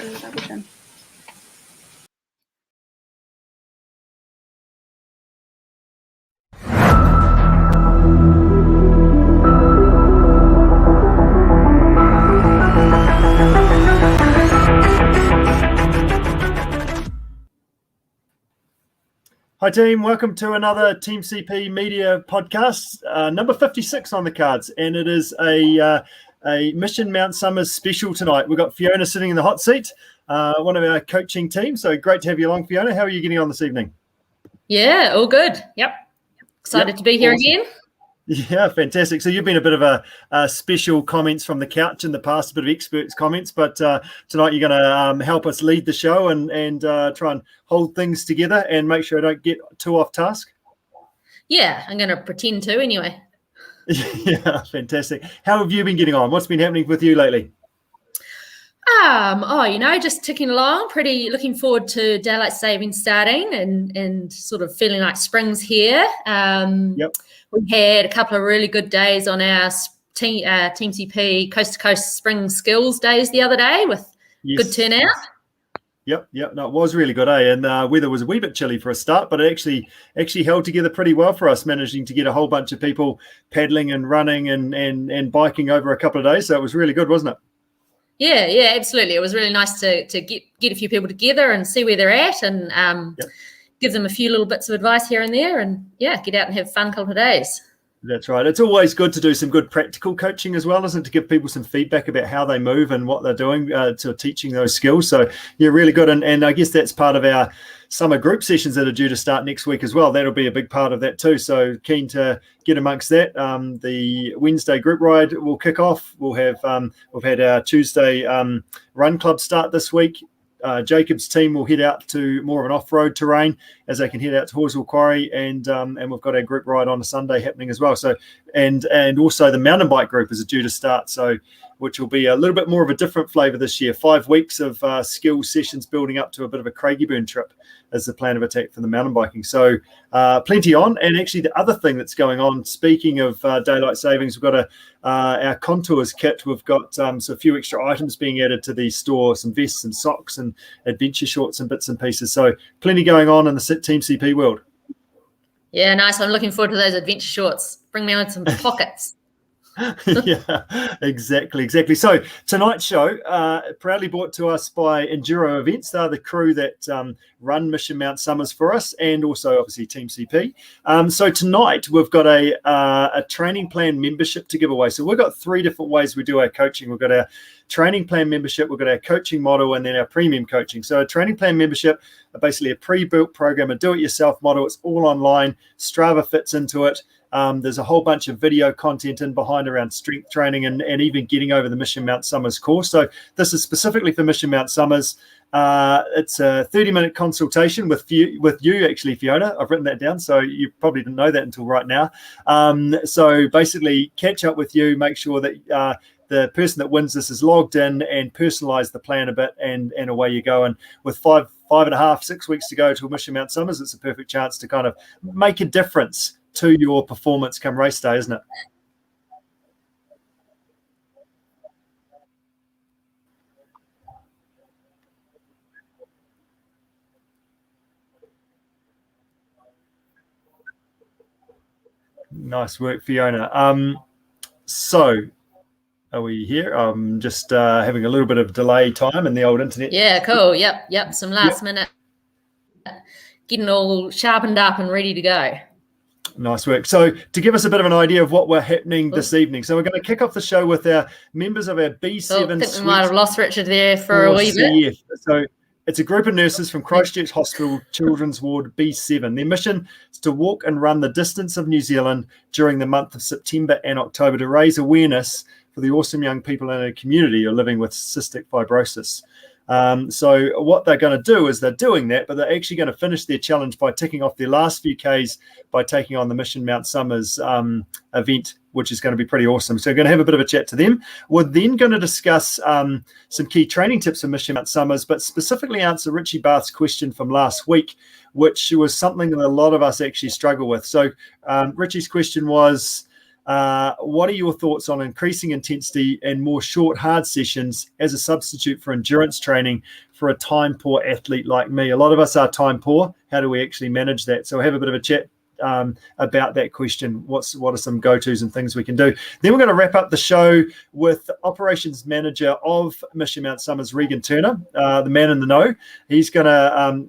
Hi team, welcome to another Team CP Media podcast, number 56 on the cards, and it is a Mission Mount Somers special tonight. We've got Fiona sitting in the hot seat, one of our coaching team, so great to have you along, Fiona. How are you getting on this evening? Yeah, all good. Yep. Excited to be here again. Yeah, fantastic. So you've been a bit of a special comments from the couch in the past, a bit of experts comments, but tonight you're going to help us lead the show and try and hold things together and make sure I don't get too off task. Yeah, I'm going to pretend to anyway. Yeah, fantastic. How have you been getting on? What's been happening with you lately? Just ticking along, pretty looking forward to daylight saving starting and sort of feeling like spring's here. Yep. We had a couple of really good days on our Team CP Coast to Coast Spring Skills Days the other day with good turnout. Yep. No, it was really good, eh? And weather was a wee bit chilly for a start, but it actually held together pretty well for us, managing to get a whole bunch of people paddling and running and biking over a couple of days. So it was really good, wasn't it? Yeah, absolutely. It was really nice to get a few people together and see where they're at and give them a few little bits of advice here and there and, get out and have a fun couple of days. That's right. It's always good to do some good practical coaching as well, isn't it, to give people some feedback about how they move and what they're doing to teaching those skills. So, yeah, really good. And I guess that's part of our summer group sessions that are due to start next week as well. That'll be a big part of that too. So keen to get amongst that. The Wednesday group ride will kick off. We'll have we've had our Tuesday run club start this week. Jacob's team will head out to more of an off-road terrain as they can head out to 𝗲𝗄𝗏𝗂𝗧, and we've got our group ride on a Sunday happening as well. So and also the mountain bike group is due to start, so which will be a little bit more of a different flavour this year. 5 weeks of skill sessions building up to a bit of a Craigieburn trip as the plan of attack for the mountain biking. So plenty on. And actually the other thing that's going on, speaking of daylight savings, we've got our contours kit. We've got so a few extra items being added to the store, some vests and socks and adventure shorts and bits and pieces. So plenty going on in the Team CP world. Yeah, nice. I'm looking forward to those adventure shorts. Bring me on some pockets. Yeah, exactly. So tonight's show proudly brought to us by Enduro Events. They're the crew that run Mission Mount Somers for us, and also obviously Team CP. So tonight we've got a training plan membership to give away. So we've got 3 different ways we do our coaching. We've got our training plan membership, we've got our coaching model, and then our premium coaching. So a training plan membership, basically a pre-built program, a do-it-yourself model. It's all online. Strava fits into it. There's a whole bunch of video content in behind around strength training and even getting over the Mission Mount Somers course. So this is specifically for Mission Mount Somers. It's a 30-minute consultation with you, actually, Fiona. I've written that down, so you probably didn't know that until right now. So basically catch up with you, make sure that the person that wins this is logged in and personalize the plan a bit, and away you go. And with 5.5, 6 weeks to go to Mission Mount Somers, it's a perfect chance to kind of make a difference to your performance come race day, isn't it? Nice work, Fiona. So are we here? I'm just having a little bit of delay time in the old internet. Yeah, cool. Yep. Some last minute getting all sharpened up and ready to go. Nice work. So to give us a bit of an idea of what we're happening this evening, so we're going to kick off the show with our members of our B7. I think we might have lost Richard there for a wee bit. So it's a group of nurses from Christchurch Hospital Children's Ward B7. Their mission is to walk and run the distance of New Zealand during the month of September and October to raise awareness for the awesome young people in our community who are living with cystic fibrosis. So what they're going to do is they're doing that, but they're actually going to finish their challenge by ticking off their last few Ks by taking on the Mission Mount Somers event, which is going to be pretty awesome. So we're going to have a bit of a chat to them. We're then going to discuss some key training tips for Mission Mount Somers, but specifically answer Richie Bath's question from last week, which was something that a lot of us actually struggle with. So Richie's question was, What are your thoughts on increasing intensity and more short, hard sessions as a substitute for endurance training for a time poor athlete like me? A lot of us are time poor. How do we actually manage that? So we'll have a bit of a chat about that question. What are some go-tos and things we can do? Then we're going to wrap up the show with operations manager of Mission Mount Somers, Regan Turner, the man in the know. He's going to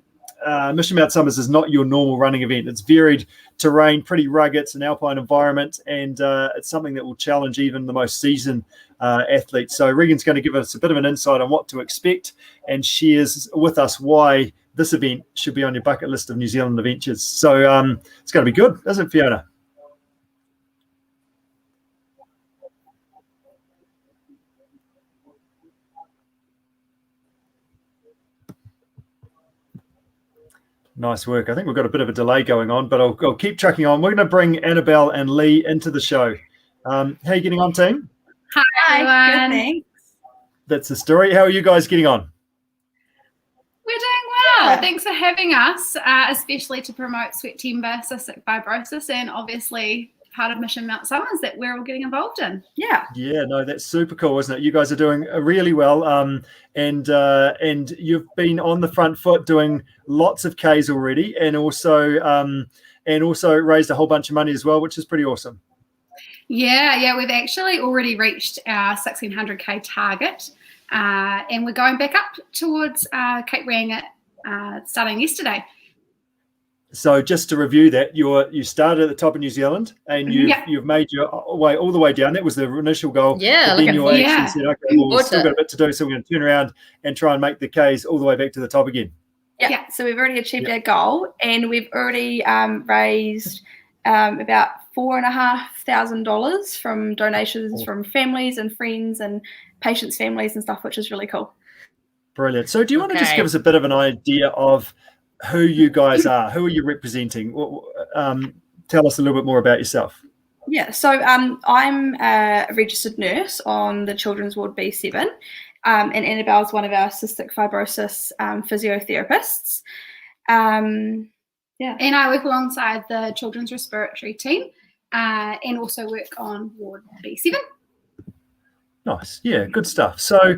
Mission Mount Somers is not your normal running event. It's varied terrain, pretty rugged. It's an alpine environment, and it's something that will challenge even the most seasoned athletes. So Regan's going to give us a bit of an insight on what to expect and shares with us why this event should be on your bucket list of New Zealand adventures. So it's going to be good, isn't it, Fiona? Nice work. I think we've got a bit of a delay going on, but I'll keep trucking on. We're going to bring Annabelle and Lee into the show. How are you getting on, team? Hi, everyone. Good, thanks. That's the story. How are you guys getting on? We're doing well. Yeah. Thanks for having us, especially to promote 𝗪𝗏𝗏 cystic fibrosis, and obviously part of Mission Mount Somers that we're all getting involved in. Yeah, no, that's super cool, isn't it? You guys are doing really well, and you've been on the front foot doing lots of Ks already, and also raised a whole bunch of money as well, which is pretty awesome. Yeah, we've actually already reached our 1600K target, and we're going back up towards 𝗕𝗄𝗏𝗏 starting yesterday. So just to review that, you started at the top of New Zealand, and you've made your way all the way down. That was the initial goal. Yeah, then you actually said, okay, well, we've still got a bit to do, so we're going to turn around and try and make the Ks all the way back to the top again. Yeah, so we've already achieved our goal, and we've already raised about $4,500 from donations from families and friends and patients' families and stuff, which is really cool. Brilliant. So do you want to just give us a bit of an idea of who you guys are? Who are you representing? Tell us a little bit more about yourself. Yeah, so I'm a registered nurse on the Children's Ward B7, and Annabelle is one of our cystic fibrosis physiotherapists. And I work alongside the Children's Respiratory team, and also work on Ward B7. Nice. Yeah, good stuff. So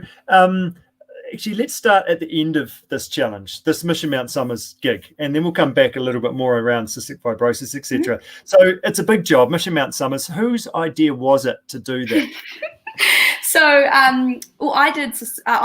actually, let's start at the end of this challenge, this Mission Mount Somers gig, and then we'll come back a little bit more around cystic fibrosis, etc. So it's a big job, Mission Mount Somers. Whose idea was it to do that? So, well, I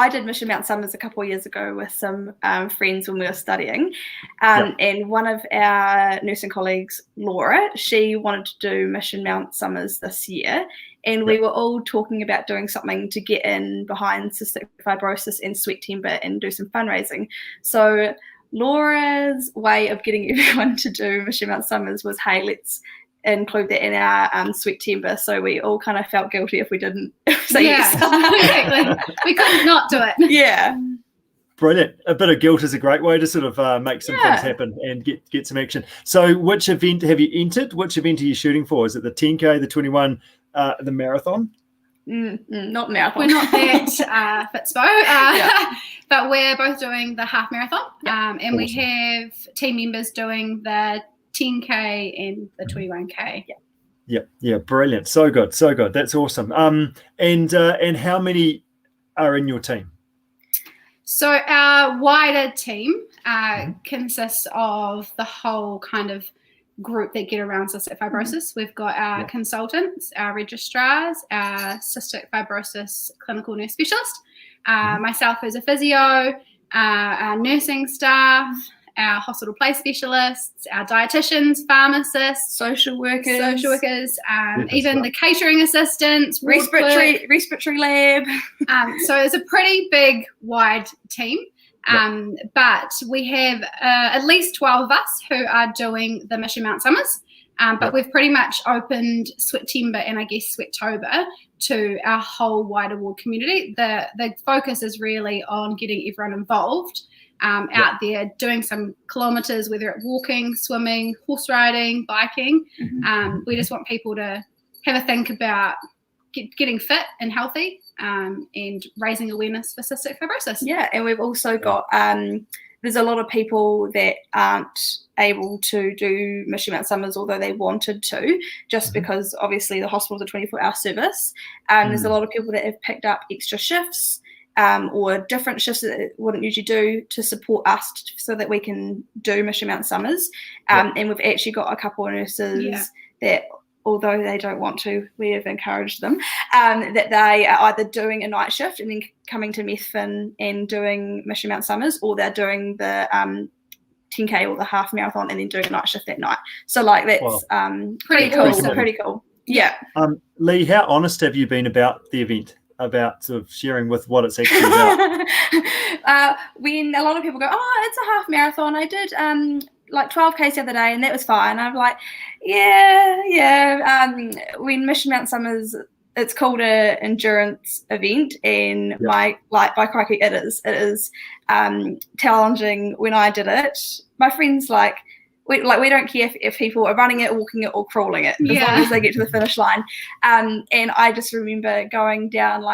did Mission Mount Somers a couple of years ago with some friends when we were studying, and one of our nursing colleagues, Laura, she wanted to do Mission Mount Somers this year, and we were all talking about doing something to get in behind cystic fibrosis and 𝗪𝗏𝗏𝗏 and do some fundraising. So Laura's way of getting everyone to do Mission Mount Somers was, hey, let's include that in our 𝗪𝗏𝗏𝗏. So we all kind of felt guilty if we didn't say yes. Exactly. We couldn't not do it. Yeah. Brilliant. A bit of guilt is a great way to sort of make some things happen and get some action. So which event have you entered? Which event are you shooting for? Is it the 10K, the 21, the marathon? Not marathon. We're not that fitspo, but we're both doing the half marathon, and awesome. We have team members doing the 10K and the 21K. Yeah, brilliant. So good. That's awesome. And how many are in your team? So our wider team consists of the whole kind of group that get around cystic fibrosis. We've got our consultants, our registrars, our cystic fibrosis clinical nurse specialist, myself as a physio, our nursing staff, our hospital place specialists, our dietitians, pharmacists, social workers, even the catering assistants, respiratory lab. So it's a pretty big, wide team. But we have at least 12 of us who are doing the Mission Mount Somers. But we've pretty much opened 𝗪𝗏𝗏𝗏𝗏 and I guess 𝗪𝗏𝗏𝗏𝗏 to our whole wider ward community. The focus is really on getting everyone involved. Out there doing some kilometres, whether it's walking, swimming, horse riding, biking. We just want people to have a think about getting fit and healthy and raising awareness for cystic fibrosis. Yeah, and we've also got there's a lot of people that aren't able to do Mission Mount Summers, although they wanted to, just because obviously the hospital's a 24-hour service. There's a lot of people that have picked up extra shifts or different shifts that they wouldn't usually do to support us so that we can do Mission Mount Summers. And we've actually got a couple of nurses that, although they don't want to, we have encouraged them, that they are either doing a night shift and then coming to Methven and doing Mission Mount Summers, or they're doing the 10K or the half marathon and then doing a night shift that night. So like that's pretty cool. Pretty cool. Yeah. Lee, how honest have you been about the event? About sort of sharing with what it's actually about? When a lot of people go, oh, it's a half marathon, I did like 12Ks the other day and that was fine. I'm like, when Mission Mount Summers, it's called an endurance event, and by crikey, it is challenging. When I did it, my friends we don't care if people are running it, walking it, or crawling it, as long as they get to the finish line. And I just remember going down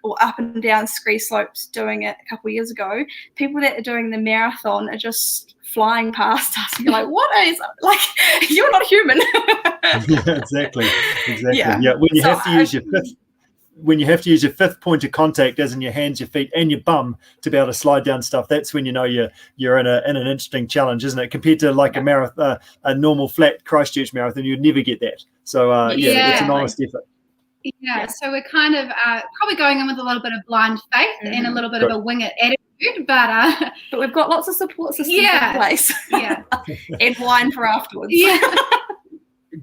or up and down ski slopes doing it a couple of years ago. People that are doing the marathon are just flying past us. And you're like, what is, you're not human. Exactly. Yeah. When you have to use your fifth point of contact, as in your hands, your feet, and your bum, to be able to slide down stuff, that's when you know you're in an interesting challenge, isn't it? Compared to a marathon, a normal flat Christchurch marathon, you'd never get that. So it's an honest effort. Yeah, so we're kind of probably going in with a little bit of blind faith and a little bit of a wing it attitude, but we've got lots of support systems in place. Yeah, and wine for afterwards. Yeah.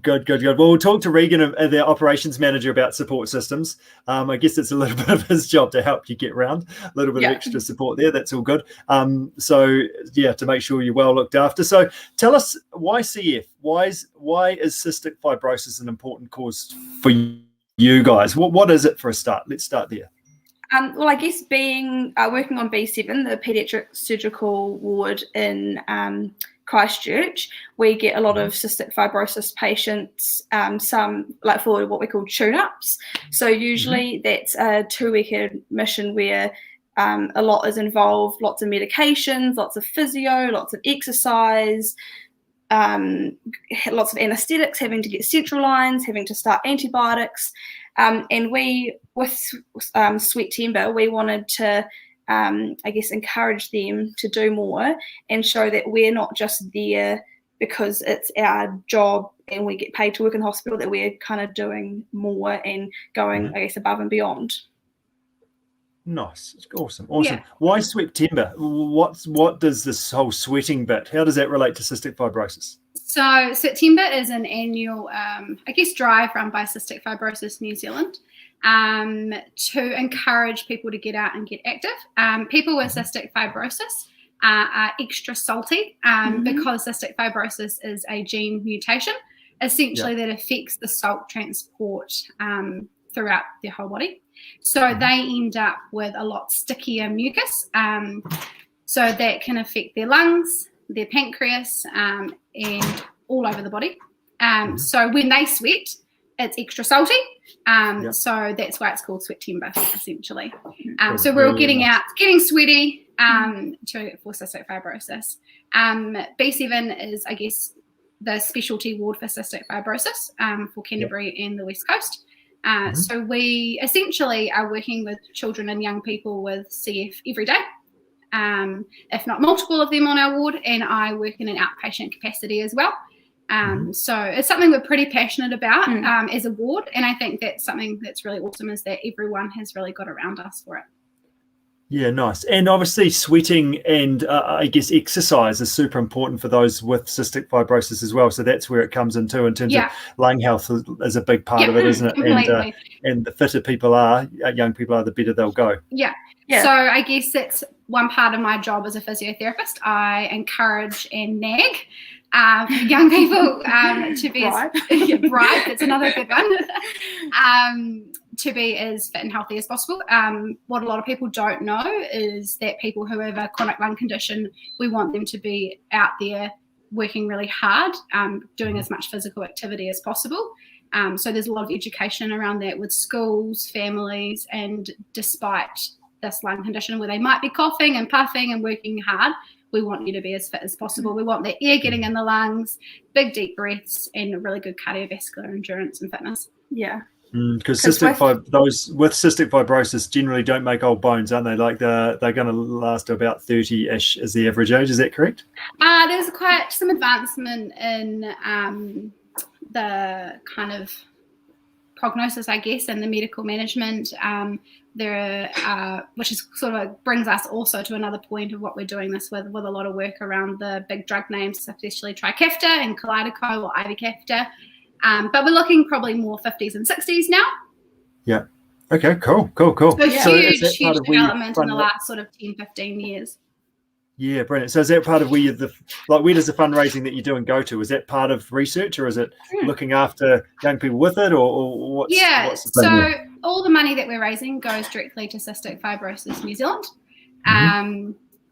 Good. Well, we'll talk to Regan, the operations manager, about support systems. I guess it's a little bit of his job to help you get around, a little bit of extra support there. That's all good. To make sure you're well looked after. So tell us, why CF? Why is cystic fibrosis an important cause for you guys? What is it for a start? Let's start there. Well, I guess being working on B7, the paediatric surgical ward in Christchurch, we get a lot of cystic fibrosis patients, some for what we call tune-ups. So usually that's a 2-week admission where a lot is involved, lots of medications, lots of physio, lots of exercise, lots of anesthetics, having to get central lines, having to start antibiotics. And we, with 𝗕𝗪𝗏, we wanted to encourage them to do more and show that we're not just there because it's our job and we get paid to work in the hospital, that we're kind of doing more and going, above and beyond. Nice. Awesome. Yeah. Why 𝗕𝗪𝗏? What does this whole sweating bit, how does that relate to cystic fibrosis? So 𝗕𝗪𝗏 is an annual, drive run by Cystic Fibrosis New Zealand to encourage people to get out and get active. People with cystic fibrosis are extra salty because cystic fibrosis is a gene mutation, essentially that affects the salt transport throughout their whole body. So they end up with a lot stickier mucus. So that can affect their lungs, their pancreas, and all over the body. So when they sweat, it's extra salty. So that's why it's called 𝗕𝗪𝗏, essentially. So we're all getting out, getting sweaty for cystic fibrosis. B7 is, the specialty ward for cystic fibrosis for Canterbury and the West Coast. So we essentially are working with children and young people with CF every day, if not multiple of them on our ward, and I work in an outpatient capacity as well. So it's something we're pretty passionate about as a ward, and I think that's something that's really awesome, is that everyone has really got around us for it. Yeah, nice. And obviously sweating and exercise is super important for those with cystic fibrosis as well. So that's where it comes into in terms of lung health is a big part of it, isn't it? And the fitter people are, young people are, the better they'll go. Yeah. So I guess that's one part of my job as a physiotherapist. I encourage and nag young people to be right. It's another good one. To be as fit and healthy as possible. What a lot of people don't know is that people who have a chronic lung condition, we want them to be out there working really hard, doing as much physical activity as possible. So there's a lot of education around that with schools, families, and despite this lung condition where they might be coughing and puffing and working hard, we want you to be as fit as possible. We want the air getting in the lungs, big deep breaths, and really good cardiovascular endurance and fitness. Yeah. Because those with cystic fibrosis generally don't make old bones, aren't they? Like they're going to last to about 30-ish is the average age. Is that correct? There's quite some advancement in the kind of prognosis, I guess, and the medical management. Which is sort of brings us also to another point of what we're doing this with a lot of work around the big drug names, especially Trikafta and Kalydeco or Ivacaftor. But we're looking probably more 50s and 60s now. Yeah. Okay, cool. So huge development in the last sort of 10, 15 years. Yeah, brilliant. So is that part of where where does the fundraising that you're doing go to? Is that part of research, or is it looking after young people with it, or what's what's the plan there? All the money that we're raising goes directly to Cystic Fibrosis New Zealand.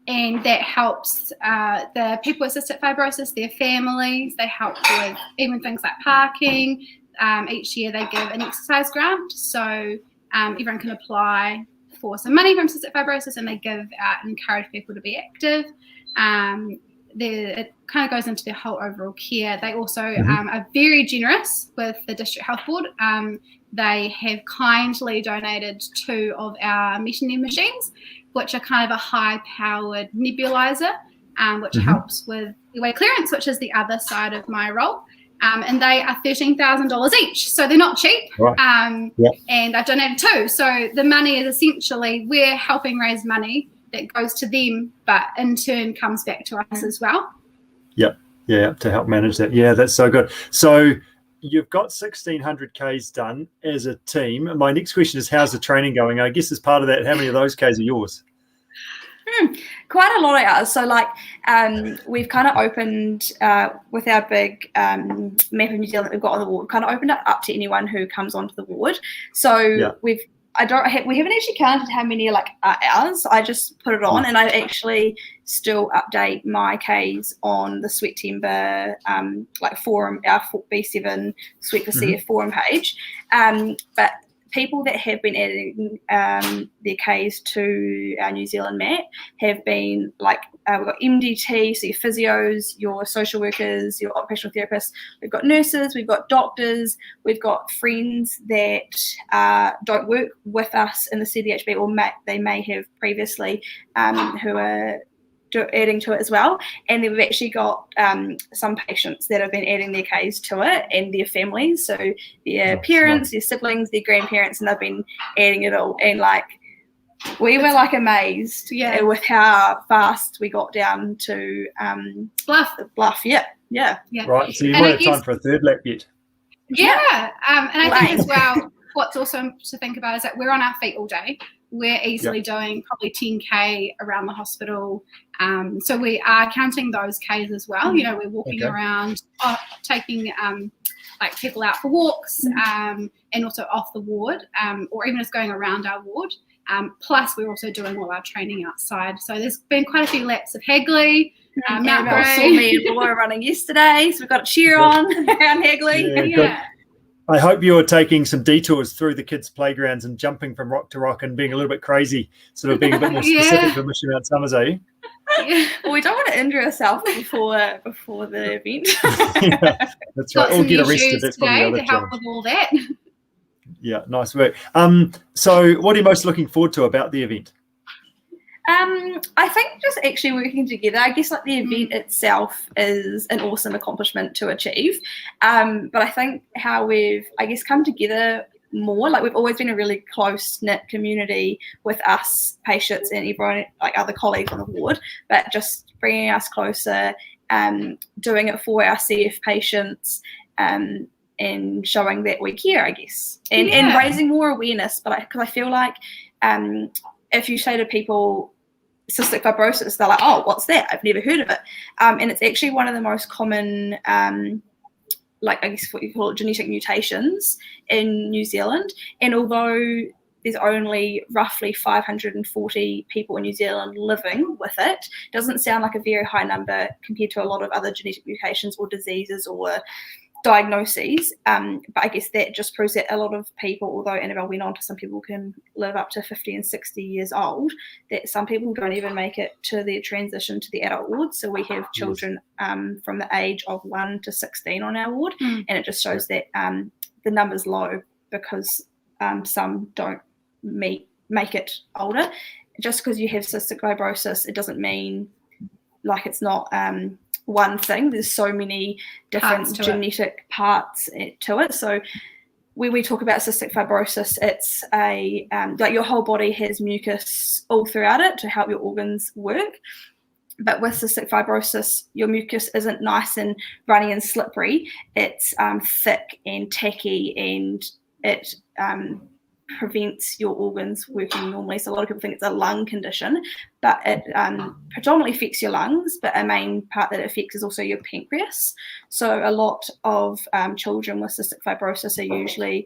And that helps the people with cystic fibrosis, their families. They help with even things like parking. Each year they give an exercise grant, so everyone can apply for some money from cystic fibrosis, and they give out and encourage people to be active. It kind of goes into their whole overall care. They also are very generous with the District Health Board. They have kindly donated 2 of our Metronome machines, which are kind of a high-powered nebulizer, which helps with airway clearance, which is the other side of my role. And they are $13,000 each, so they're not cheap. Right. And I've donated 2. So the money is essentially, we're helping raise money that goes to them, but in turn comes back to us as well. Yeah, to help manage that. Yeah, that's so good. So you've got 1,600 Ks done as a team. My next question is, how's the training going? I guess as part of that, how many of those Ks are yours? Quite a lot of ours. So we've kind of opened with our big map of New Zealand that we've got on the ward, kind of opened it up to anyone who comes onto the ward. So we haven't actually counted how many are ours. I just put it on, and I actually still update my Ks on the Ssweatember forum, our B7 Sweat for CF forum page. But people that have been adding their Ks to our New Zealand map have been we've got MDT, so your physios, your social workers, your occupational therapists. We've got nurses, we've got doctors, we've got friends that don't work with us in the CDHB, or they may have previously, who are adding to it as well. And then we've actually got some patients that have been adding their Ks to it, and their families, so their parents, their siblings, their grandparents, and they've been adding it all. And we were amazed with how fast we got down to Bluff. Yeah. Right, so you might have time for a third lap yet. And I think as well, what's awesome to think about is that we're on our feet all day. We're easily doing probably 10K around the hospital. So we are counting those Ks as well. You know, we're walking around, taking people out for walks, and also off the ward, or even just going around our ward. Plus, we're also doing all our training outside. So there's been quite a few laps of Hagley. Mount Grey. Saw me and Laura running yesterday, so we've got a cheer on around Hagley. I hope you're taking some detours through the kids' playgrounds and jumping from rock to rock and being a little bit crazy, sort of being a bit more specific for Mission Mount Summers, are you? Well, we don't want to injure ourselves before the event. That's right. Or get arrested. That's probably the other to help with all that. Yeah, nice work. So what are you most looking forward to about the event? I think just actually working together. I guess the event itself is an awesome accomplishment to achieve. But I think how we've, come together more, we've always been a really close-knit community with us patients and everyone, other colleagues on the ward, but just bringing us closer, doing it for our CF patients, and showing that we care, I guess, and raising more awareness. But because I feel if you say to people cystic fibrosis, they're like, oh, what's that? I've never heard of it. And it's actually one of the most common, I guess what you call it, genetic mutations in New Zealand. And although there's only roughly 540 people in New Zealand living with it, doesn't sound like a very high number compared to a lot of other genetic mutations or diseases or diagnoses, but I guess that just proves that a lot of people, although Annabelle went on to some people can live up to 50 and 60 years old, that some people don't even make it to their transition to the adult ward. So we have children from the age of 1 to 16 on our ward, and it just shows that the number's low because some don't make it older. Just because you have cystic fibrosis, it doesn't mean like it's not one thing. There's so many different genetic parts to it. So when we talk about cystic fibrosis, it's a like your whole body has mucus all throughout it to help your organs work. But with cystic fibrosis, your mucus isn't nice and runny and slippery. It's thick and tacky, and it prevents your organs working normally. So a lot of people think it's a lung condition, but it predominantly affects your lungs, but a main part that it affects is also your pancreas. So a lot of children with cystic fibrosis are usually,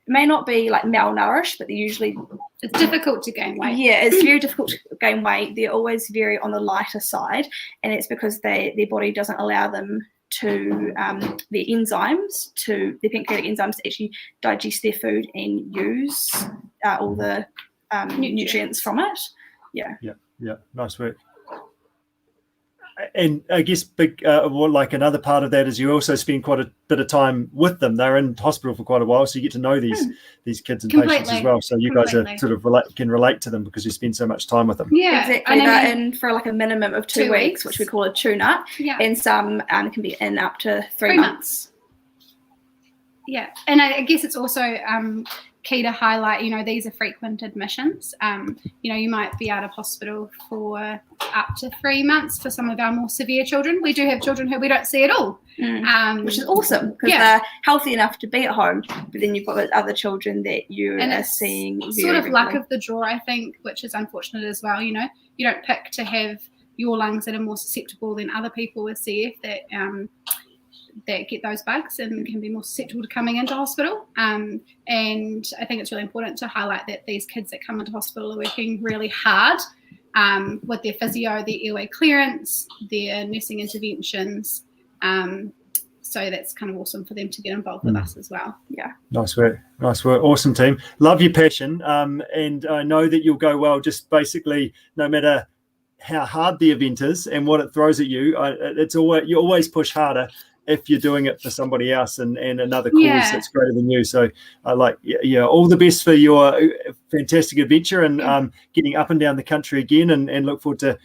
may not be like malnourished, but they're usually... It's difficult to gain weight. Yeah, it's very difficult to gain weight. They're always very on the lighter side, and it's because their body doesn't allow them to their enzymes, to their pancreatic enzymes to actually digest their food and use all the nutrients from it. Yeah. Nice work. And I guess like another part of that is you also spend quite a bit of time with them. They're in hospital for quite a while, so you get to know these kids and patients as well. So you guys are sort of can relate to them because you spend so much time with them. Yeah, exactly. They're in for like a minimum of 2 weeks, which we call a tune-up, and some can be in up to 3 months. Yeah, and I guess it's also key to highlight, these are frequent admissions. You might be out of hospital for up to 3 months for some of our more severe children. We do have children who we don't see at all. Which is awesome because they're healthy enough to be at home, but then you've got those other children that you are seeing very sort of regularly. luck of the draw, I think, which is unfortunate as well. You don't pick to have your lungs that are more susceptible than other people with CF that get those bugs and can be more susceptible to coming into hospital. And I think it's really important to highlight that these kids that come into hospital are working really hard with their physio, their airway clearance, their nursing interventions. So that's kind of awesome for them to get involved with us as well. Yeah. Nice work. Awesome team. Love your passion. And I know that you'll go well just basically no matter how hard the event is and what it throws at you. You always push harder if you're doing it for somebody else and another cause that's greater than you. So all the best for your fantastic adventure and getting up and down the country again, and look forward to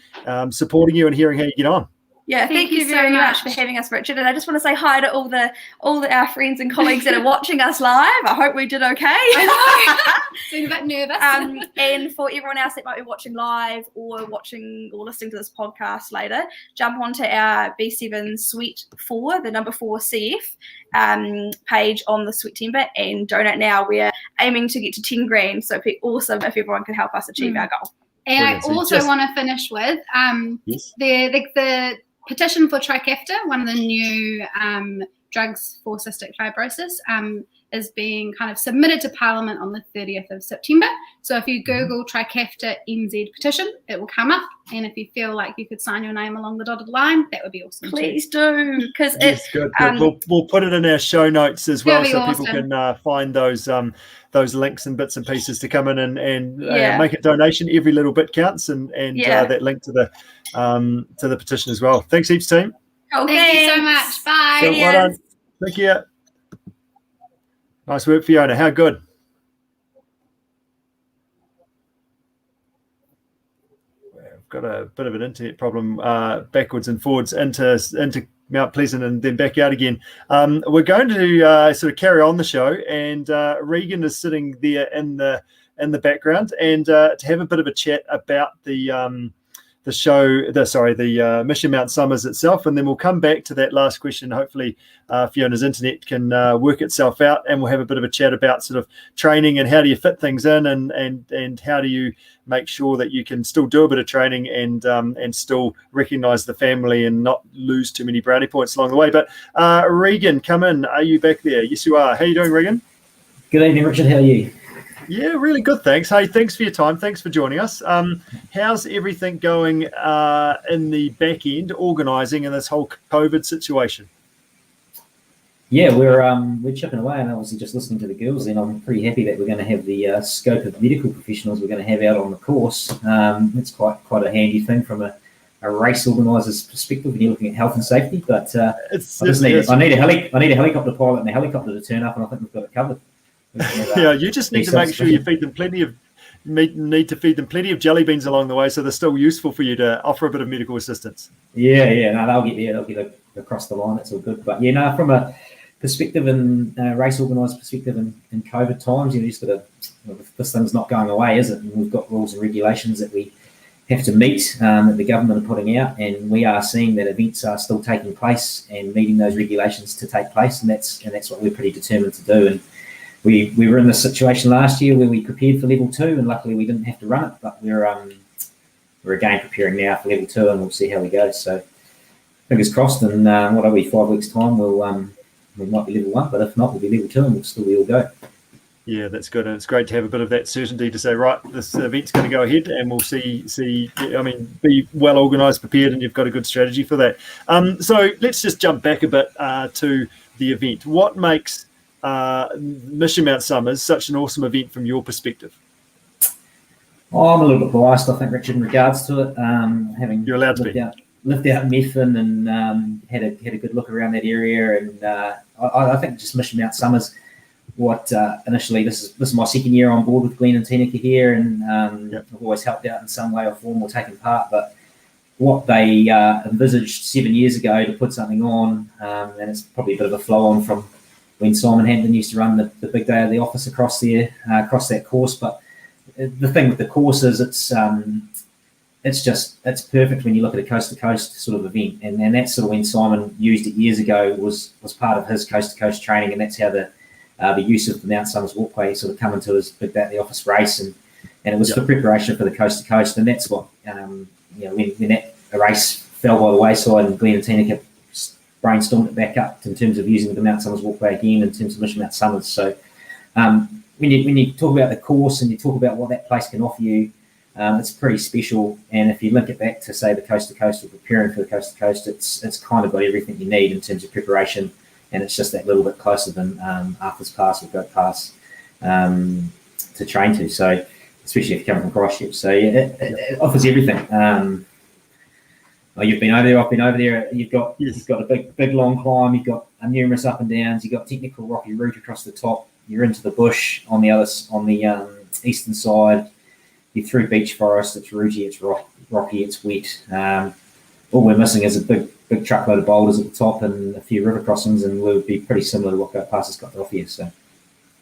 supporting you and hearing how you get on. Yeah, thank you very much for having us, Richard. And I just want to say hi to all our friends and colleagues that are watching us live. I hope we did okay. I know. Been a bit nervous. And for everyone else that might be watching live or listening to this podcast later, jump onto our B7 Suite 4, the number 4 CF page on the September and donate now. We're aiming to get to 10 grand, so it'd be awesome if everyone can help us achieve our goal. And I also want to finish with the petition for Trikafta, one of the new drugs for cystic fibrosis, is being kind of submitted to Parliament on the 30th of September. So if you Google Trikafta NZ petition, it will come up. And if you feel like you could sign your name along the dotted line, that would be awesome. Please do, because it's good. We'll put it in our show notes as well, so people can find those links and bits and pieces to come in and make a donation. Every little bit counts, and that link to the petition as well. Thanks heaps, team. Thank you so much. Bye. So, well done. Thank you. Nice work, Fiona. How good? We've got a bit of an internet problem backwards and forwards into Mount Pleasant and then back out again. We're going to sort of carry on the show, and Regan is sitting there in the background, and to have a bit of a chat about the Mission Mount Somers itself, and then we'll come back to that last question. Hopefully Fiona's internet can work itself out, and we'll have a bit of a chat about sort of training and how do you fit things in, and how do you make sure that you can still do a bit of training and still recognise the family and not lose too many brownie points along the way. But Regan, come in. Are you back there? Yes, you are. How are you doing, Regan? Good evening, Richard. How are you? Yeah, really good, thanks. Hey, thanks for your time. Thanks for joining us. How's everything going in the back end, organising in this whole COVID situation? Yeah, we're chipping away, and obviously just listening to the girls. Then I'm pretty happy that we're going to have the scope of medical professionals we're going to have out on the course. It's quite a handy thing from a race organiser's perspective when you're looking at health and safety. But I need a helicopter pilot and a helicopter to turn up, and I think we've got it covered. Yeah, you just need to make sure you feed them plenty of jelly beans along the way, so they're still useful for you to offer a bit of medical assistance. Yeah, no, they'll get there. They'll get across the line. That's all good. But yeah, no, from a perspective and race organiser perspective in COVID times, you just got to. This thing's not going away, is it? And we've got rules and regulations that we have to meet that the government are putting out, and we are seeing that events are still taking place and meeting those regulations to take place, and that's what we're pretty determined to do. And we were in this situation last year where we prepared for level 2, and luckily we didn't have to run it, but we're again preparing now for level 2, and we'll see how we go. So fingers crossed, and what are we, 5 weeks time, we might be level 1, but if not, we'll be level 2 and we'll still be all go. Yeah, that's good, and it's great to have a bit of that certainty to say, right, this event's going to go ahead, and we'll see. I mean, be well organised, prepared, and you've got a good strategy for that. So let's just jump back a bit to the event. What makes Mission Mount Somers such an awesome event from your perspective? Oh, I'm a little bit biased, I think, Richard, in regards to it. Having You're allowed to be. Lived out in Methven and had a good look around that area, and I think just Mission Mount Somers. What initially, this is my second year on board with 𝗪𝗘𝗗𝗡𝗧 here, and I've always helped out in some way or form or taken part. But what they envisaged 7 years ago to put something on, and it's probably a bit of a flow on from when Simon Hampton used to run the big day of the office across there, across that course. But the thing with the course is it's perfect when you look at a coast to coast sort of event, and that's sort of when Simon used it years ago was part of his coast to coast training, and that's how the use of the Mount Somers Walkway sort of come into his big day at the office race, and it was for preparation for the coast to coast, and that's what when that race fell by the wayside and 𝗪𝗘𝗗𝗡𝗧 brainstormed it back up in terms of using the Mount Somers Walkway again in terms of Mission Mount Somers. So when you talk about the course and you talk about what that place can offer you, it's pretty special. And if you link it back to say the coast to coast or preparing for the coast to coast, it's kind of got everything you need in terms of preparation. And it's just that little bit closer than Arthur's Pass or Goat Pass to train to. So, especially if you're coming from Christchurch. So, yeah, it offers everything. You've been over there, I've been over there. You've got a big long climb. You've got numerous up and downs. You've got technical rocky route across the top. You're into the bush on the eastern side. You're through beech forest. It's rooty. It's rocky. It's wet. All we're missing is a big truckload of boulders at the top and a few river crossings, and we'll be pretty similar to what Goat Pass has got to offer you. So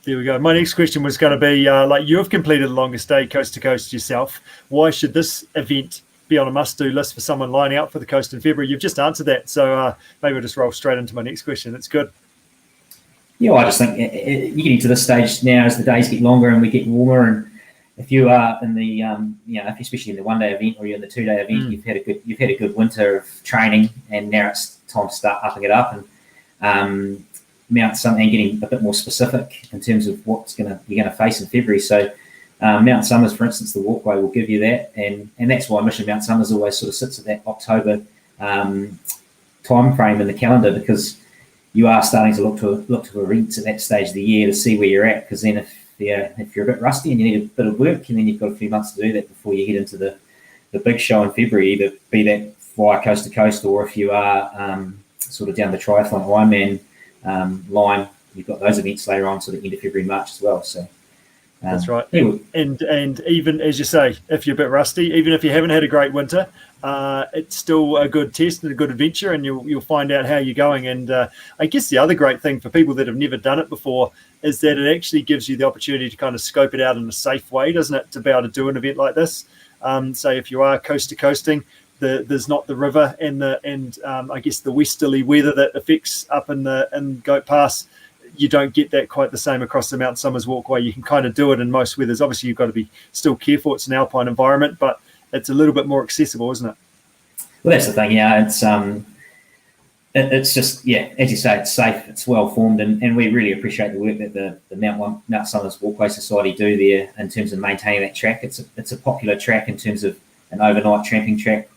there we go. My next question was going to be, like, you've completed the longest day coast to coast yourself. Why should this event be on a must-do list for someone lining out for the coast in February? You've just answered that, so maybe we'll just roll straight into my next question. It's good. Yeah, I just think you're getting to this stage now as the days get longer and we get warmer, and if you are in the, especially in the one-day event or you're in the two-day event, you've had a good winter of training, and now it's time to start upping it up and mount something and getting a bit more specific in terms of what's you're going to face in February. So Mount Somers, for instance, the walkway will give you that, and that's why Mission Mount Somers always sort of sits at that October time frame in the calendar, because you are starting to look to events at that stage of the year to see where you're at, because then if you're a bit rusty and you need a bit of work, and then you've got a few months to do that before you head into the big show in February, either be that via coast to coast, or if you are sort of down the triathlon Ironman line, you've got those events later on, sort of end of February, March as well. So that's right. Anyway. And even as you say, if you're a bit rusty, even if you haven't had a great winter, it's still a good test and a good adventure, and you'll find out how you're going. And I guess the other great thing for people that have never done it before is that it actually gives you the opportunity to kind of scope it out in a safe way, doesn't it, to be able to do an event like this? Say if you are coast to coasting, there's not the river and I guess the westerly weather that affects up in Goat Pass. You don't get that quite the same across the Mount Somers Walkway. You can kind of do it in most weathers. Obviously, you've got to be still careful. It's an alpine environment, but it's a little bit more accessible, isn't it? Well, that's the thing. Yeah, it's just, as you say, it's safe, it's well formed, and we really appreciate the work that the Mount Somers Walkway Society do there in terms of maintaining that track. It's a popular track in terms of an overnight tramping track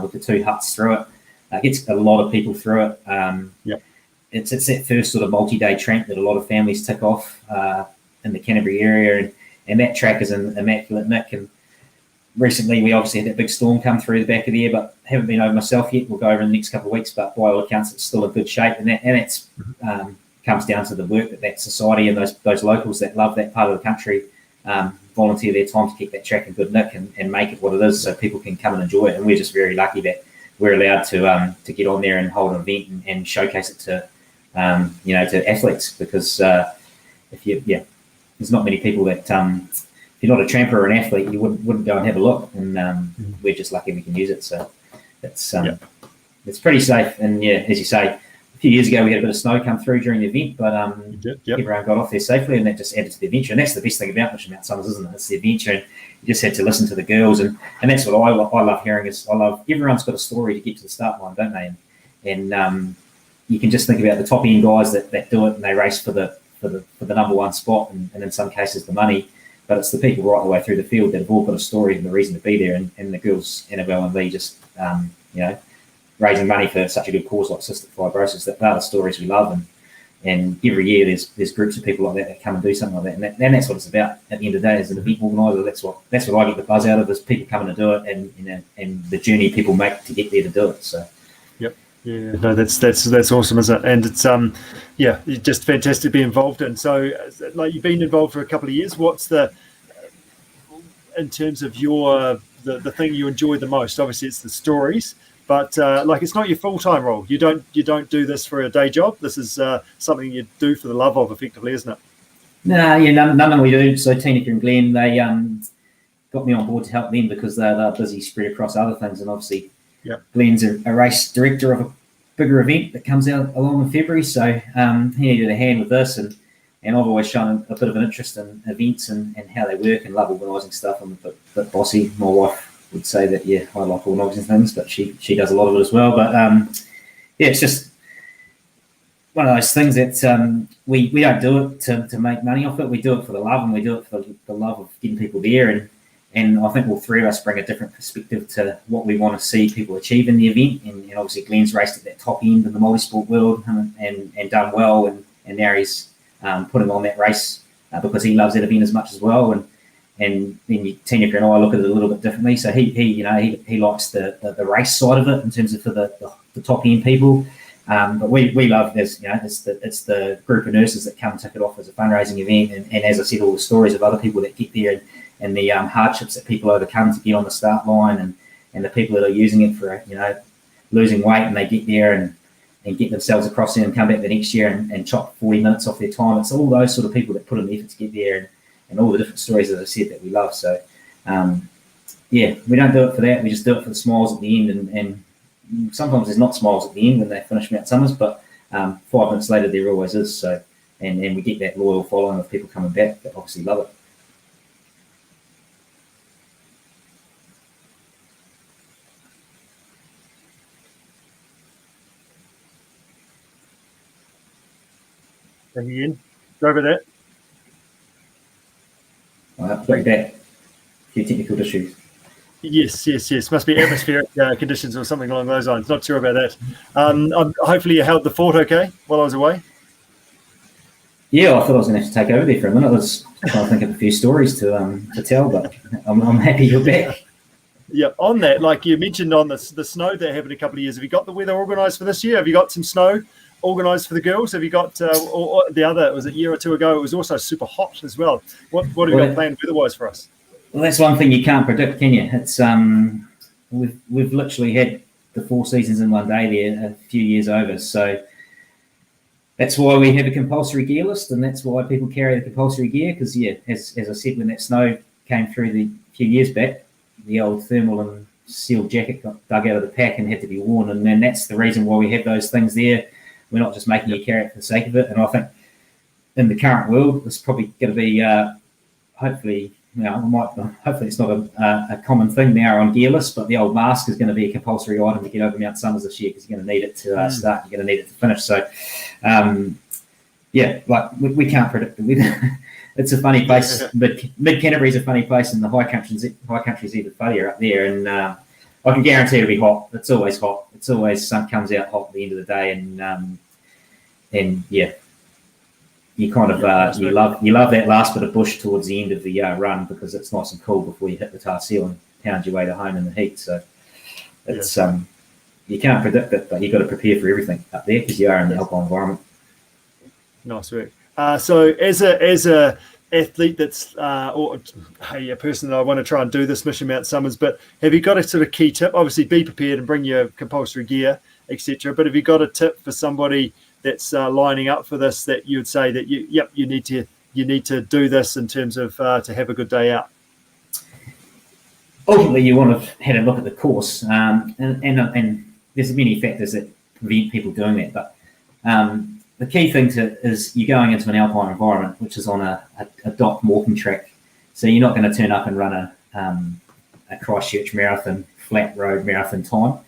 with the two huts through it. It gets a lot of people through it. it's that first sort of multi-day tramp that a lot of families tick off in the Canterbury area, and that track is in immaculate nick. And recently we obviously had that big storm come through the back of the year, but haven't been over myself yet. We'll go over in the next couple of weeks, but by all accounts it's still in good shape, and that's comes down to the work that society and those locals that love that part of the country volunteer their time to keep that track in good nick and make it what it is, so people can come and enjoy it. And we're just very lucky that we're allowed to get on there and hold an event and showcase it to to athletes, because there's not many people that if you're not a tramper or an athlete, you wouldn't go and have a look, and we're just lucky we can use it. So it's pretty safe. And as you say, a few years ago we had a bit of snow come through during the event, but everyone got off there safely, and that just added to the adventure. And that's the best thing about Mount Somers, isn't it? It's the adventure, and you just had to listen to the girls, and that's what I love hearing. Is I love everyone's got a story to get to the start line, don't they? And you can just think about the top end guys that do it, and they race for the number one spot, and in some cases the money. But it's the people right the way through the field that have all got a story and a reason to be there. And the girls, Annabelle and Lee, just raising money for such a good cause like cystic fibrosis. That are the stories we love, and every year there's groups of people like that come and do something like that, and that's what it's about. At the end of the day, as an event organizer, that's what I get the buzz out of, is people coming to do it, and the journey people make to get there to do it. So. Yeah, no, that's awesome, isn't it? And it's just fantastic to be involved in. So, like, you've been involved for a couple of years. What's in terms of the thing you enjoy the most? Obviously, it's the stories, but it's not your full-time role. You don't do this for a day job. This is something you do for the love of, effectively, isn't it? No, none of them we do. So Tina and Glenn, they got me on board to help them because they're busy spread across other things, and obviously. Yep. Glenn's a race director of a bigger event that comes out along in February, so he needed a hand with this, and I've always shown a bit of an interest in events and how they work, and love organising stuff. I'm a bit bossy. My wife would say that I like organising things, but she does a lot of it as well. But it's just one of those things that we don't do it to make money off it. We do it for the love, and we do it for the love of getting people there. And I think all three of us bring a different perspective to what we want to see people achieve in the event. And obviously Glenn's raced at that top end in the multi-sport world and done well. And now he's put him on that race because he loves that event as much as well. And then Tina and I look at it a little bit differently. So he likes the race side of it in terms of for the top end people. But we love this, it's the group of nurses that come tick it off as a fundraising event. And as I said, all the stories of other people that get there and the hardships that people overcome to get on the start line, and the people that are using it for losing weight, and they get there and get themselves across there and come back the next year and chop 40 minutes off their time. It's all those sort of people that put in the effort to get there, and all the different stories, as I said, that we love. So we don't do it for that. We just do it for the smiles at the end, and sometimes there's not smiles at the end when they finish Mount Somers, but 5 minutes later there always is. So and we get that loyal following of people coming back that obviously love it. Ian, go over that. Like that. A few technical issues. Yes. Must be atmospheric conditions or something along those lines. Not sure about that. Hopefully you held the fort okay while I was away. Yeah, I thought I was going to have to take over there for a minute. I was trying to think of a few stories to tell, but I'm happy you're back. Yeah, on that, like you mentioned on the snow that happened a couple of years, have you got the weather organised for this year? Have you got some snow organised for the girls? Have you got or the other, was it a year or two ago, it was also super hot as well. What have you got planned weather-wise for us? Well, that's one thing you can't predict, can you? It's we've literally had the 4 seasons in one day there a few years over, so that's why we have a compulsory gear list, and that's why people carry the compulsory gear, because as I said, when that snow came through a few years back, the old thermal and sealed jacket got dug out of the pack and had to be worn, and then that's the reason why we have those things there. We're not just making you carry it for the sake of it. And I think in the current world, it's probably going to be hopefully it's not a common thing now on gear lists, but the old mask is going to be a compulsory item to get over Mount Somers this year, because you're going to need it to start, you're going to need it to finish. So we can't predict the weather. It's a funny place. Mid Canterbury is a funny place, and the high country's even funnier up there. And I can guarantee it'll be hot. It's always hot. It's always sun comes out hot at the end of the day, and and yeah, you kind of you love that last bit of bush towards the end of the run, because it's nice and cool before you hit the tar-seal and pound your way to home in the heat. So it's you can't predict it, but you've got to prepare for everything up there because you are in the alpine environment. Nice work. So as a athlete that's or a person that I want to try and do this Mission Mount Summers, but have you got a sort of key tip? Obviously be prepared and bring your compulsory gear, etc. But have you got a tip for somebody that's lining up for this that you would say that you need to do this in terms of to have a good day out? Ultimately, you want to have a look at the course, and there's many factors that prevent people doing that. But the key thing is you're going into an alpine environment, which is on a dock walking track. So you're not going to turn up and run a Christchurch marathon, flat road marathon time.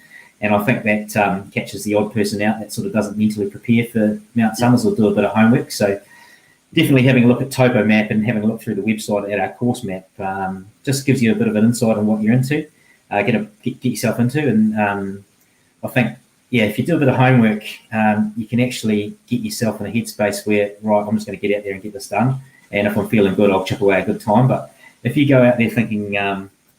And I think that catches the odd person out that sort of doesn't mentally prepare for Mount Summers or do a bit of homework. So definitely having a look at Topo Map and having a look through the website at our course map just gives you a bit of an insight on what you're into, get yourself into. And I think, if you do a bit of homework, you can actually get yourself in a headspace where, right, I'm just going to get out there and get this done. And if I'm feeling good, I'll chip away a good time. But if you go out there thinking,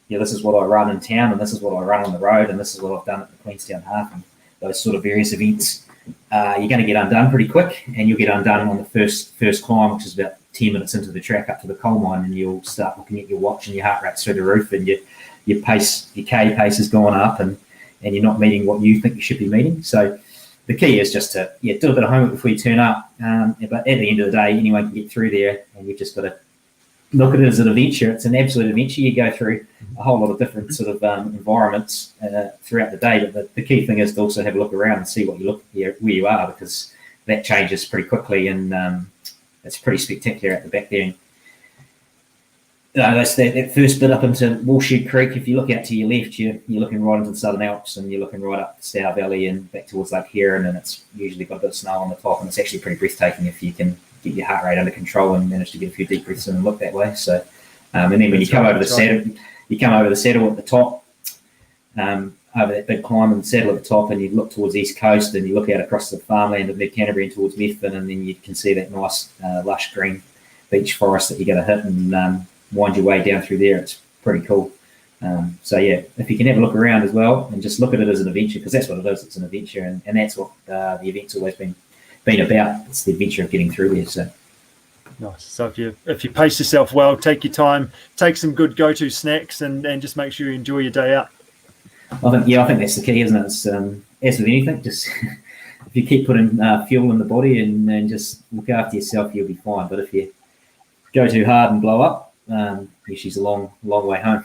this is what I run in town, and this is what I run on the road, and this is what I've done at the Queenstown Half, and those sort of various events, you're going to get undone pretty quick, and you'll get undone on the first climb, which is about 10 minutes into the track up to the coal mine, and you'll start looking at your watch and your heart rate's through the roof, and your K pace has gone up, and you're not meeting what you think you should be meeting. So the key is just to do a bit of homework before you turn up. But at the end of the day, anyone can get through there, and you've just got to look at it as an adventure. It's an absolute adventure. You go through a whole lot of different sort of environments throughout the day. But the key thing is to also have a look around and see where you are, because that changes pretty quickly, and it's pretty spectacular at the back there. That's that first bit up into Woolshed Creek. If you look out to your left, you're looking right into the Southern Alps, and you're looking right up the Stour Valley and back towards Lake Huron, and it's usually got a bit of snow on the top, and it's actually pretty breathtaking if you can get your heart rate under control and manage to get a few deep breaths in and look that way. So, and then when you come over the saddle, at the top, over that big climb and saddle at the top, and you look towards the east coast, and you look out across the farmland of Mid Canterbury and towards Methven, and then you can see that nice lush green beech forest that you're going to hit, and wind your way down through there. It's pretty cool. If you can have a look around as well and just look at it as an adventure, because that's what it is. It's an adventure, and that's what the event's always been about. It's the adventure of getting through there. So nice. So if you pace yourself well, take your time, take some good go-to snacks, and just make sure you enjoy your day out. I think that's the key, isn't it? It's, as with anything, just if you keep putting fuel in the body and just look after yourself, you'll be fine. But if you go too hard and blow up, she's a long way home.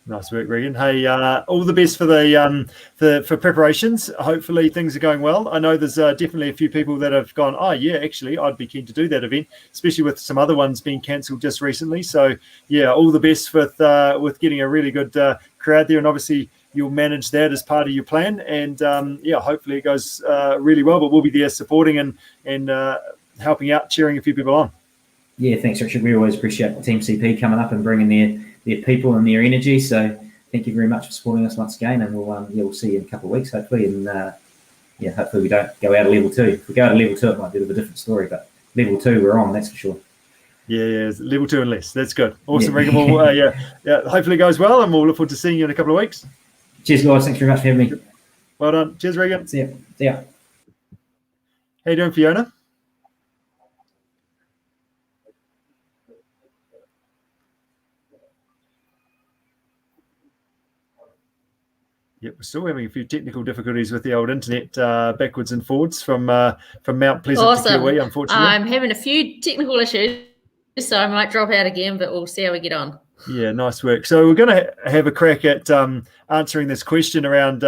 Nice work, Regan. Hey, all the best for the for preparations. Hopefully things are going well. I know there's definitely a few people that have gone, oh yeah, actually I'd be keen to do that event, especially with some other ones being cancelled just recently. So yeah, all the best with getting a really good crowd there, and obviously you'll manage that as part of your plan. And hopefully it goes really well. But we'll be there supporting and helping out, cheering a few people on. Yeah, thanks, Richard. We always appreciate Team CP coming up and bringing their people and their energy. So thank you very much for supporting us once again, and we'll see you in a couple of weeks, hopefully. And hopefully we don't go out of level 2. If we go out of level 2, it might be a bit of a different story, but level 2 we're on, that's for sure. Yeah, level 2 and less. That's good. Awesome, Regan. Well, hopefully it goes well, and we'll look forward to seeing you in a couple of weeks. Cheers, guys. Thanks very much for having me. Well done. Cheers, Regan. See ya. How you doing, Fiona? Yep, we're still having a few technical difficulties with the old internet backwards and forwards from Mount Pleasant to Kiwi, unfortunately. I'm having a few technical issues, so I might drop out again, but we'll see how we get on. Yeah, nice work. So we're going to have a crack at answering this question around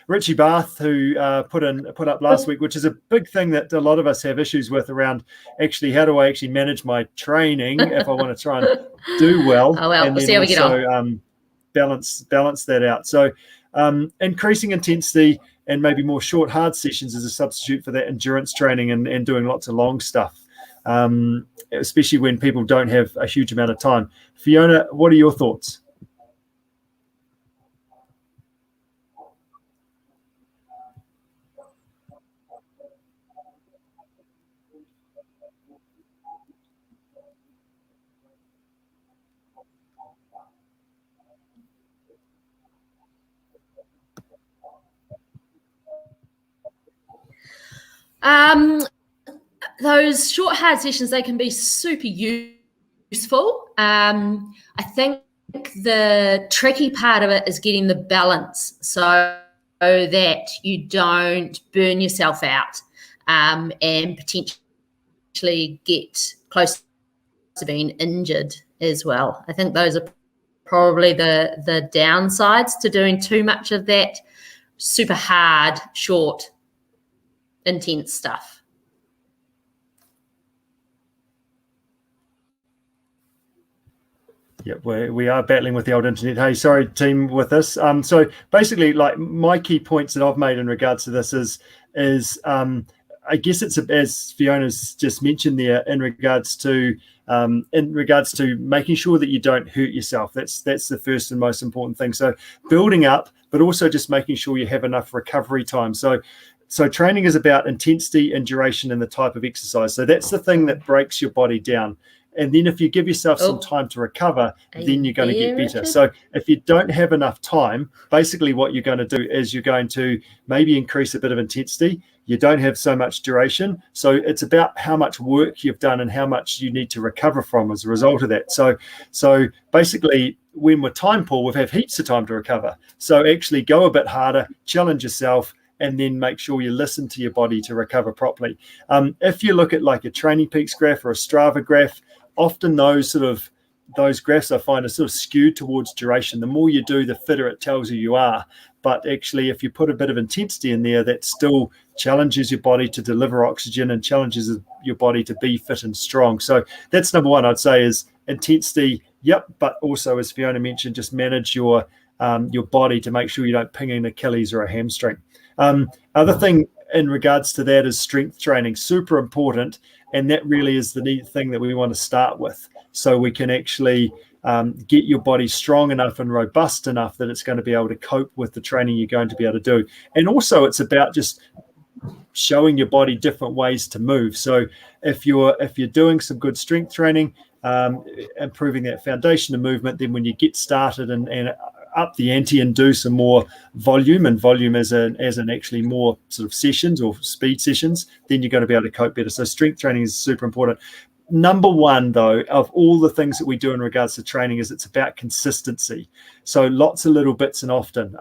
Richie Bath, who put up last week, which is a big thing that a lot of us have issues with around actually how do I actually manage my training if I want to try and do well. Oh, well, and we'll see how we get on. Balance that out. So increasing intensity and maybe more short, hard sessions as a substitute for that endurance training and doing lots of long stuff, especially when people don't have a huge amount of time. Fiona, what are your thoughts? Those short, hard sessions, they can be super useful. I think the tricky part of it is getting the balance so that you don't burn yourself out and potentially get close to being injured as well. I think those are probably the downsides to doing too much of that super hard, short, intense stuff. Yeah, we are battling with the old internet. Hey, sorry, team, with this. So basically, like, my key points that I've made in regards to this is I guess it's, as Fiona's just mentioned there, in regards to making sure that you don't hurt yourself. That's the first and most important thing. So building up, but also just making sure you have enough recovery time. So training is about intensity and duration and the type of exercise. So that's the thing that breaks your body down. And then if you give yourself some time to recover, then you're going to get better. So if you don't have enough time, basically what you're going to do is you're going to maybe increase a bit of intensity. You don't have so much duration. So it's about how much work you've done and how much you need to recover from as a result of that. So basically, when we're time poor, we have heaps of time to recover. So actually go a bit harder, challenge yourself, and then make sure you listen to your body to recover properly. If you look at like a Training Peaks graph or a Strava graph, often those graphs I find are sort of skewed towards duration. The more you do, the fitter it tells you are. But actually, if you put a bit of intensity in there, that still challenges your body to deliver oxygen and challenges your body to be fit and strong. So that's number one, I'd say, is intensity. Yep, but also, as Fiona mentioned, just manage your body to make sure you don't ping an Achilles or a hamstring. Other thing in regards to that is strength training, super important. And that really is the neat thing that we want to start with, so we can actually get your body strong enough and robust enough that it's going to be able to cope with the training you're going to be able to do. And also it's about just showing your body different ways to move. So if you're doing some good strength training, improving that foundation of movement, then when you get started and up the ante and do some more volume, and volume as an actually more sort of sessions or speed sessions, then you're going to be able to cope better. So strength training is super important. Number one, though, of all the things that we do in regards to training, is it's about consistency. So lots of little bits and often.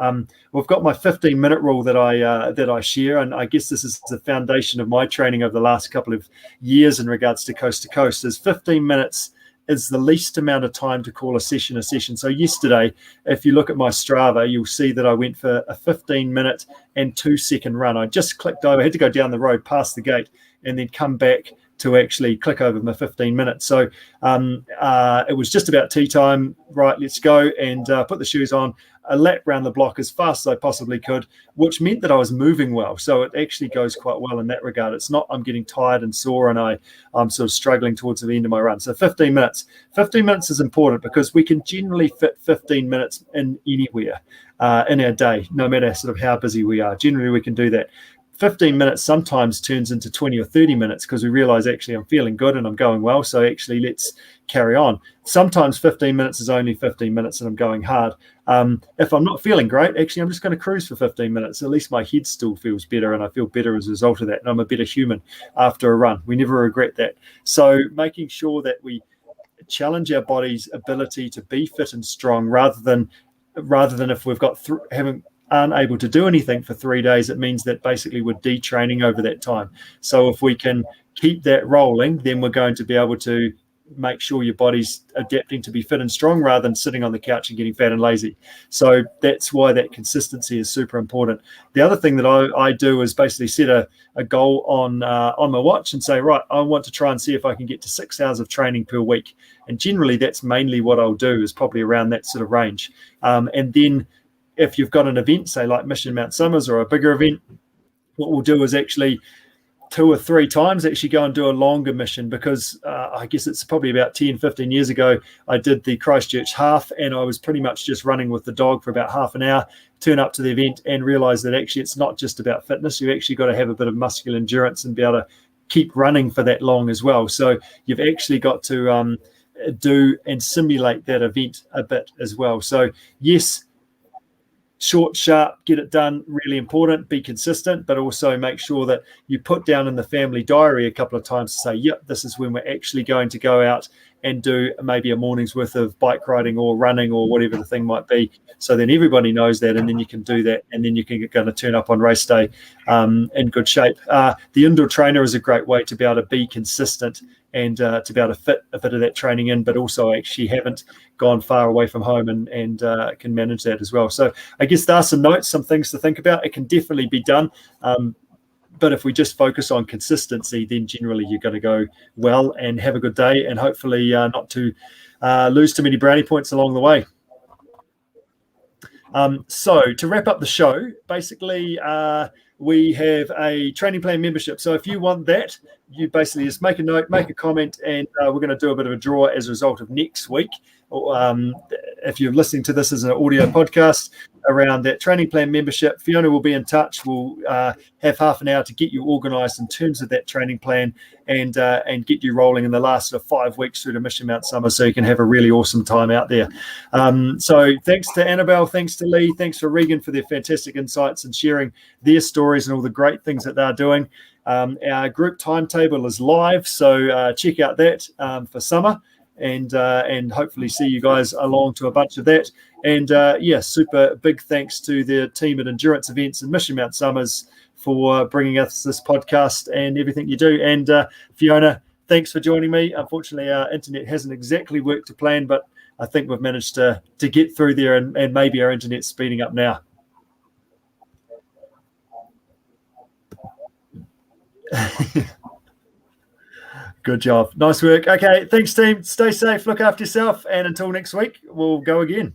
We've got my 15-minute rule that I share, and I guess this is the foundation of my training over the last couple of years in regards to coast, is 15 minutes is the least amount of time to call a session. So yesterday, if you look at my Strava, you'll see that I went for a 15-minute and 2-second run. I just clicked over, I had to go down the road past the gate and then come back to actually click over my 15 minutes. So it was just about tea time. Right, let's go, and put the shoes on, a lap around the block as fast as I possibly could, which meant that I was moving well. So it actually goes quite well in that regard. It's not I'm getting tired and sore and I'm sort of struggling towards the end of my run. So 15 minutes. 15 minutes is important because we can generally fit 15 minutes in anywhere in our day, no matter sort of how busy we are. Generally, we can do that. 15 minutes sometimes turns into 20 or 30 minutes because we realize actually I'm feeling good and I'm going well, so actually let's carry on. Sometimes 15 minutes is only 15 minutes and I'm going hard. If I'm not feeling great, actually I'm just going to cruise for 15 minutes. At least my head still feels better and I feel better as a result of that, and I'm a better human after a run. We never regret that. So making sure that we challenge our body's ability to be fit and strong, rather than if we've got aren't able to do anything for 3 days, it means that basically we're detraining over that time. So if we can keep that rolling, then we're going to be able to make sure your body's adapting to be fit and strong rather than sitting on the couch and getting fat and lazy. So that's why that consistency is super important. The other thing that I do is basically set a goal on my watch and say, right, I want to try and see if I can get to 6 hours of training per week. And generally that's mainly what I'll do, is probably around that sort of range. And then if you've got an event, say like Mission Mount Summers or a bigger event, what we'll do is actually 2 or 3 times actually go and do a longer mission, because I guess it's probably about 10, 15 years ago, I did the Christchurch half, and I was pretty much just running with the dog for about half an hour, turn up to the event and realize that actually it's not just about fitness. You've actually got to have a bit of muscular endurance and be able to keep running for that long as well. So you've actually got to do and simulate that event a bit as well. So yes, short, sharp, get it done, really important, be consistent, but also make sure that you put down in the family diary a couple of times to say, yep, this is when we're actually going to go out and do maybe a morning's worth of bike riding or running or whatever the thing might be. So then everybody knows that, and then you can do that, and then you can get going to turn up on race day in good shape. The indoor trainer is a great way to be able to be consistent and to be able to fit a bit of that training in, but also actually haven't gone far away from home and can manage that as well. So I guess there are some notes, some things to think about. It can definitely be done. But if we just focus on consistency, then generally you're going to go well and have a good day, and hopefully not to lose too many brownie points along the way. So to wrap up the show, basically we have a training plan membership. So if you want that, you basically just make a note, make a comment, and we're going to do a bit of a draw as a result of next week. If you're listening to this as an audio podcast around that training plan membership, Fiona will be in touch. We'll have half an hour to get you organised in terms of that training plan and get you rolling in the last sort of 5 weeks through to Mission Mount Summer, so you can have a really awesome time out there. So thanks to Annabelle, thanks to Lee, thanks for Regan for their fantastic insights and sharing their stories and all the great things that they're doing. Our group timetable is live, so check out that for summer. And hopefully see you guys along to a bunch of that. And super big thanks to the team at Endurance Events and Mission Mount Summers for bringing us this podcast and everything you do. And Fiona, thanks for joining me. Unfortunately, our internet hasn't exactly worked to plan, but I think we've managed to get through there, and maybe our internet's speeding up now. Good job. Nice work. Okay, thanks, team. Stay safe, look after yourself, and until next week, we'll go again.